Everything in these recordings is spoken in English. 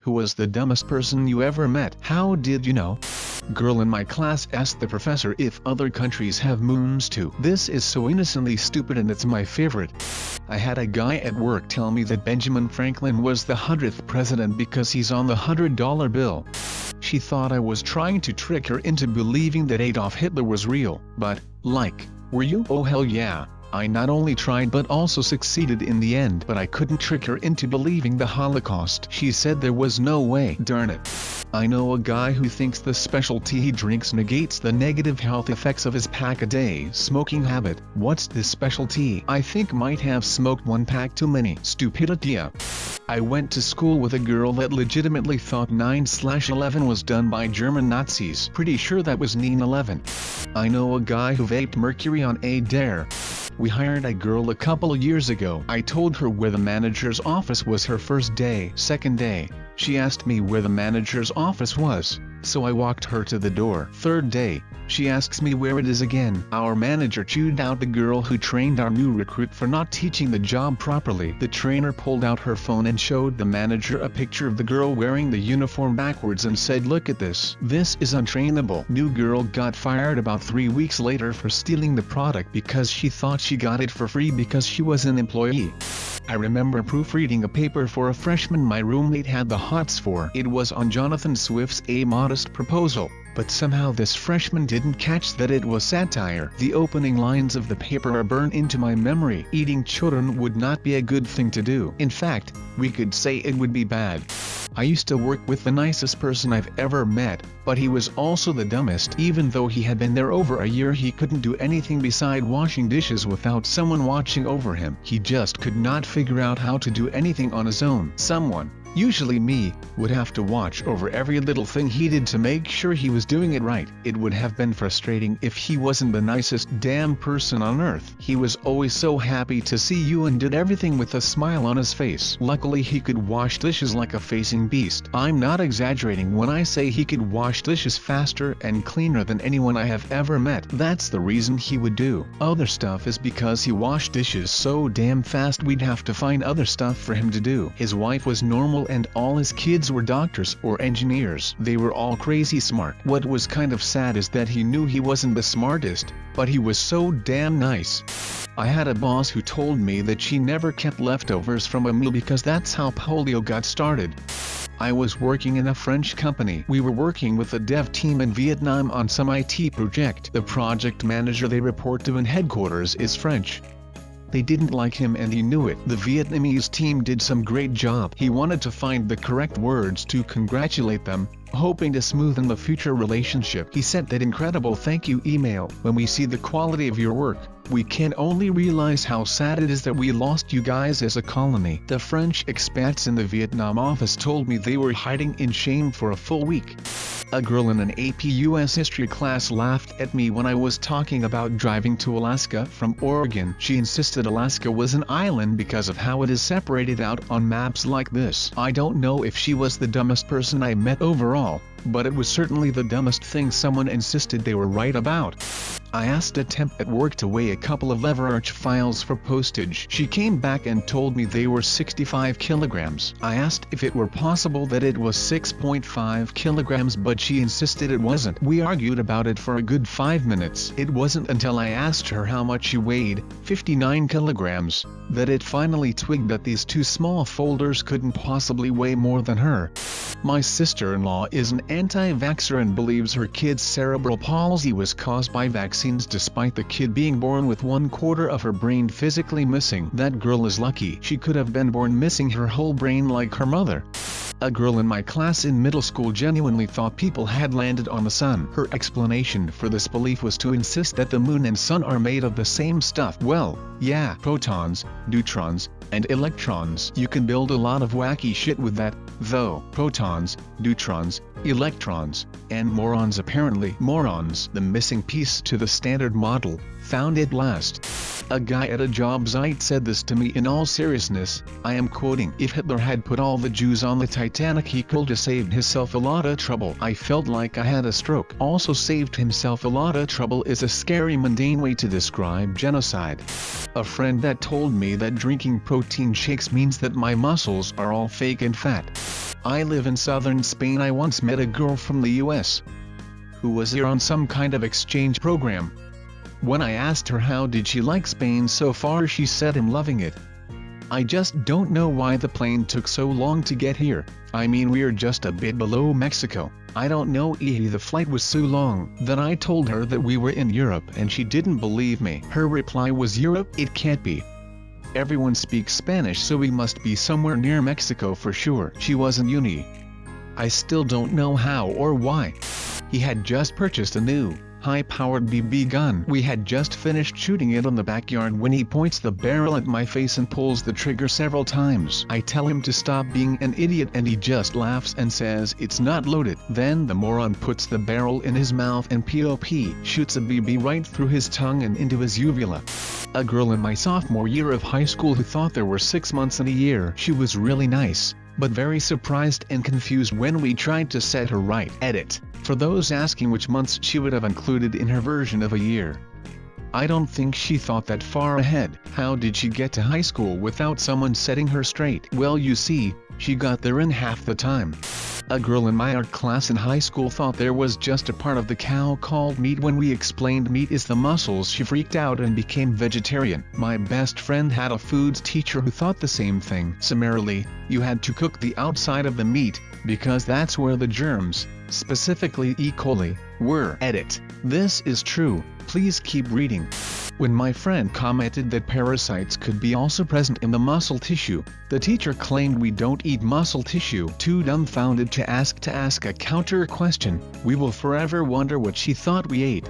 Who was the dumbest person you ever met? How did you know? Girl in my class asked the professor if other countries have moons too. This is so innocently stupid and it's my favorite. I had a guy at work tell me that Benjamin Franklin was the 100th president because he's on the $100 bill. She thought I was trying to trick her into believing that Adolf Hitler was real, but, like, were you? Oh hell yeah. I not only tried but also succeeded in the end, but I couldn't trick her into believing the Holocaust. She said there was no way. Darn it. I know a guy who thinks the special tea he drinks negates the negative health effects of his pack-a-day smoking habit. What's this special tea? I think might have smoked one pack too many. Stupidity. I went to school with a girl that legitimately thought 9/11 was done by German Nazis. Pretty sure that was 9/11. I know a guy who vaped mercury on a dare. We hired a girl a couple of years ago. I told her where the manager's office was her first day. Second day, she asked me where the manager's office was, so I walked her to the door. Third day, she asks me where it is again. Our manager chewed out the girl who trained our new recruit for not teaching the job properly. The trainer pulled out her phone and showed the manager a picture of the girl wearing the uniform backwards and said, "Look at this. This is untrainable." New girl got fired about 3 weeks later for stealing the product because she thought she got it for free because she was an employee. I remember proofreading a paper for a freshman my roommate had the hots for. It was on Jonathan Swift's A Modest Proposal, but somehow this freshman didn't catch that it was satire. The opening lines of the paper are burned into my memory. Eating children would not be a good thing to do. In fact, we could say it would be bad. I used to work with the nicest person I've ever met, but he was also the dumbest. Even though he had been there over a year, he couldn't do anything beside washing dishes without someone watching over him. He just could not figure out how to do anything on his own. Someone, usually me, would have to watch over every little thing he did to make sure he was doing it right. It would have been frustrating if he wasn't the nicest damn person on earth. He was always so happy to see you and did everything with a smile on his face. Luckily he could wash dishes like a facing beast. I'm not exaggerating when I say he could wash dishes faster and cleaner than anyone I have ever met. That's the reason he would do other stuff, is because he washed dishes so damn fast we'd have to find other stuff for him to do. His wife was normal and all his kids were doctors or engineers. They were all crazy smart. What was kind of sad is that he knew he wasn't the smartest, but he was so damn nice. I had a boss who told me that she never kept leftovers from a meal because that's how polio got started. I was working in a French company. We were working with a dev team in Vietnam on some IT project. The project manager they report to in headquarters is French. They didn't like him and he knew it. The Vietnamese team did some great job. He wanted to find the correct words to congratulate them, hoping to smoothen the future relationship. He sent that incredible thank you email. When we see the quality of your work, we can only realize how sad it is that we lost you guys as a colony. The French expats in the Vietnam office told me they were hiding in shame for a full week. A girl in an AP US history class laughed at me when I was talking about driving to Alaska from Oregon. She insisted Alaska was an island because of how it is separated out on maps like this. I don't know if she was the dumbest person I met overall, but it was certainly the dumbest thing someone insisted they were right about. I asked a temp at work to weigh a couple of lever arch files for postage. She came back and told me they were 65 kilograms. I asked if it were possible that it was 6.5 kilograms, but she insisted it wasn't. We argued about it for a good 5 minutes. It wasn't until I asked her how much she weighed, 59 kilograms, that it finally twigged that these two small folders couldn't possibly weigh more than her. My sister-in-law is an anti-vaxxer and believes her kid's cerebral palsy was caused by vaccines despite the kid being born with 1/4 of her brain physically missing. That girl is lucky. She could have been born missing her whole brain like her mother. A girl in my class in middle school genuinely thought people had landed on the sun. Her explanation for this belief was to insist that the moon and sun are made of the same stuff. Well, yeah, protons, neutrons, and electrons. You can build a lot of wacky shit with that, though. Protons, neutrons, electrons, and morons. Apparently morons, the missing piece to the standard model, Found it last. A guy at a job site said this to me in all seriousness, I am quoting, "If Hitler had put all the Jews on the Titanic he could have saved himself a lot of trouble." I felt like I had a stroke. Also saved himself a lot of trouble is a scary mundane way to describe genocide. A friend that told me that drinking protein shakes means that my muscles are all fake and fat. I live in southern Spain. I once met a girl from the US who was here on some kind of exchange program. When I asked her how did she like Spain so far, she said I'm loving it. I just don't know why the plane took so long to get here. I mean, we're just a bit below Mexico. I don't know, the flight was so long. Then I told her that we were in Europe and she didn't believe me. Her reply was, "Europe? It can't be. Everyone speaks Spanish, so we must be somewhere near Mexico for sure." She was in uni. I still don't know how or why. He had just purchased a new, high-powered BB gun. We had just finished shooting it on the backyard when he points the barrel at my face and pulls the trigger several times. I tell him to stop being an idiot and he just laughs and says it's not loaded. Then the moron puts the barrel in his mouth and pop shoots a BB right through his tongue and into his uvula. A girl in my sophomore year of high school who thought there were 6 months in a year. She was really nice, but very surprised and confused when we tried to set her right. Edit. For those asking which months she would have included in her version of a year. I don't think she thought that far ahead. How did she get to high school without someone setting her straight? Well, you see, she got there in half the time. A girl in my art class in high school thought there was just a part of the cow called meat. When we explained meat is the muscles, she freaked out and became vegetarian. My best friend had a foods teacher who thought the same thing. Summarily, you had to cook the outside of the meat, because that's where the germs, specifically E. coli, were. Edit. This is true, please keep reading. When my friend commented that parasites could be also present in the muscle tissue, the teacher claimed we don't eat muscle tissue. Too dumbfounded to ask a counter question, we will forever wonder what she thought we ate.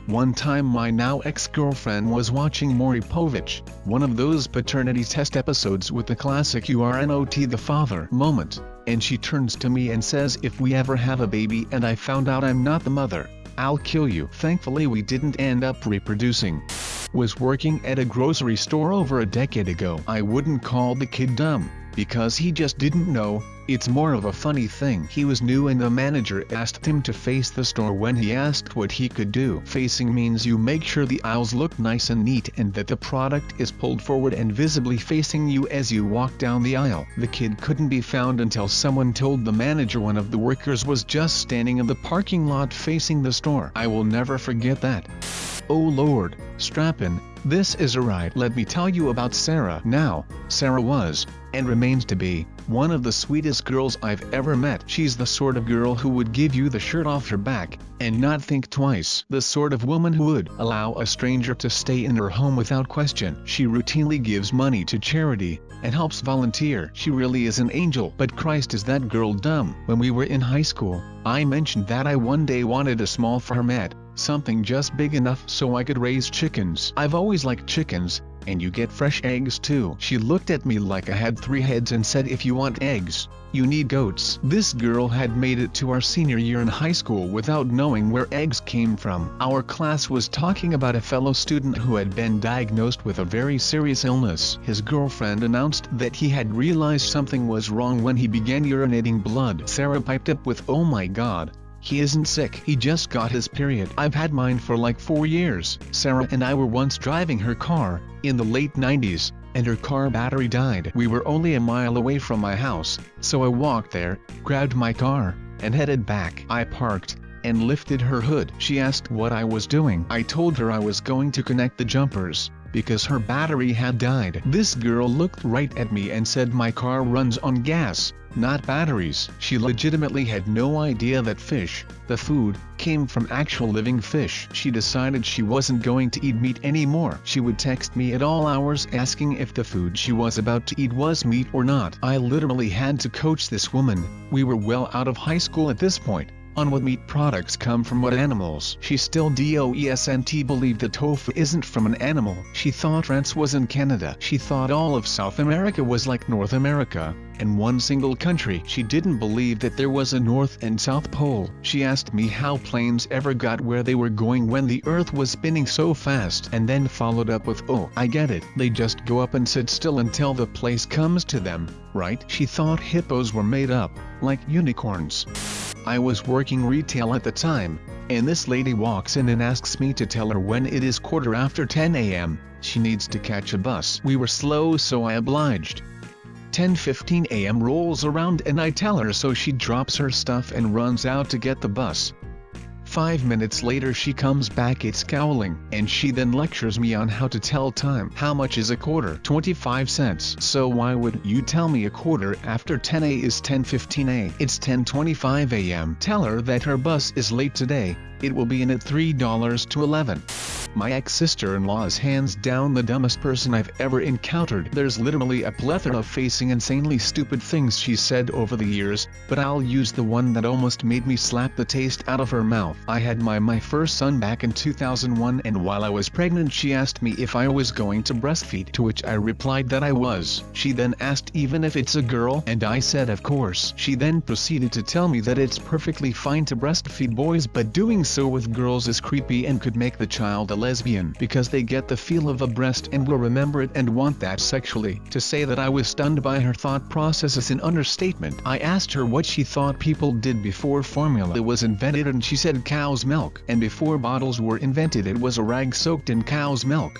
One time my now ex-girlfriend was watching Maury Povich, one of those paternity test episodes with the classic "you are not the father" moment, and she turns to me and says, "If we ever have a baby and I found out I'm not the mother, I'll kill you." Thankfully we didn't end up reproducing. Was working at a grocery store over a decade ago. I wouldn't call the kid dumb, because he just didn't know. It's more of a funny thing. He was new and the manager asked him to face the store when he asked what he could do. Facing means you make sure the aisles look nice and neat and that the product is pulled forward and visibly facing you as you walk down the aisle. The kid couldn't be found until someone told the manager one of the workers was just standing in the parking lot facing the store. I will never forget that. Oh Lord, strap in, this is a ride. Let me tell you about Sarah. Now, Sarah was, and remains to be, one of the sweetest girls I've ever met. She's the sort of girl who would give you the shirt off her back, and not think twice. The sort of woman who would allow a stranger to stay in her home without question. She routinely gives money to charity, and helps volunteer. She really is an angel. But Christ, is that girl dumb. When we were in high school, I mentioned that I one day wanted a small farmette, something just big enough so I could raise chickens. I've always liked chickens, and you get fresh eggs too. She looked at me like I had 3 heads and said, "If you want eggs, you need goats." This girl had made it to our senior year in high school without knowing where eggs came from. Our class was talking about a fellow student who had been diagnosed with a very serious illness. His girlfriend announced that he had realized something was wrong when he began urinating blood. Sarah piped up with, "Oh my God. He isn't sick. He just got his period. I've had mine for like 4 years." Sarah and I were once driving her car, in the late 90s, and her car battery died. We were only a mile away from my house, so I walked there, grabbed my car, and headed back. I parked, and lifted her hood. She asked what I was doing. I told her I was going to connect the jumpers, because her battery had died. This girl looked right at me and said, "My car runs on gas, not batteries." She legitimately had no idea that fish, the food, came from actual living fish. She decided she wasn't going to eat meat anymore. She would text me at all hours asking if the food she was about to eat was meat or not. I literally had to coach this woman. We were well out of high school at this point, on what meat products come from what animals. She still doesn't believe that tofu isn't from an animal. She thought France was in Canada. She thought all of South America was like North America, and one single country. She didn't believe that there was a North and South Pole. She asked me how planes ever got where they were going when the Earth was spinning so fast, and then followed up with, "Oh, I get it. They just go up and sit still until the place comes to them, right?" She thought hippos were made up, like unicorns. I was working retail at the time, and this lady walks in and asks me to tell her when it is 10:15 a.m. She needs to catch a bus. We were slow, so I obliged. 10:15 a.m. rolls around and I tell her, so she drops her stuff and runs out to get the bus. 5 minutes later she comes back scowling, and she then lectures me on how to tell time. How much is a quarter? 25 cents. So why would you tell me a quarter after 10 a is 10:15 a? It's 10:25 a.m. Tell her that her bus is late today. It will be in at $3 to 11. My ex-sister-in-law is hands down the dumbest person I've ever encountered. There's literally a plethora of facing insanely stupid things she said over the years, but I'll use the one that almost made me slap the taste out of her mouth. I had my first son back in 2001, and while I was pregnant she asked me if I was going to breastfeed, to which I replied that I was. She then asked even if it's a girl, and I said of course. She then proceeded to tell me that it's perfectly fine to breastfeed boys, but doing so with girls is creepy and could make the child a lesbian because they get the feel of a breast and will remember it and want that sexually. To say that I was stunned by her thought process is an understatement. I asked her what she thought people did before formula was invented, and she said cow's milk. And before bottles were invented, it was a rag soaked in cow's milk.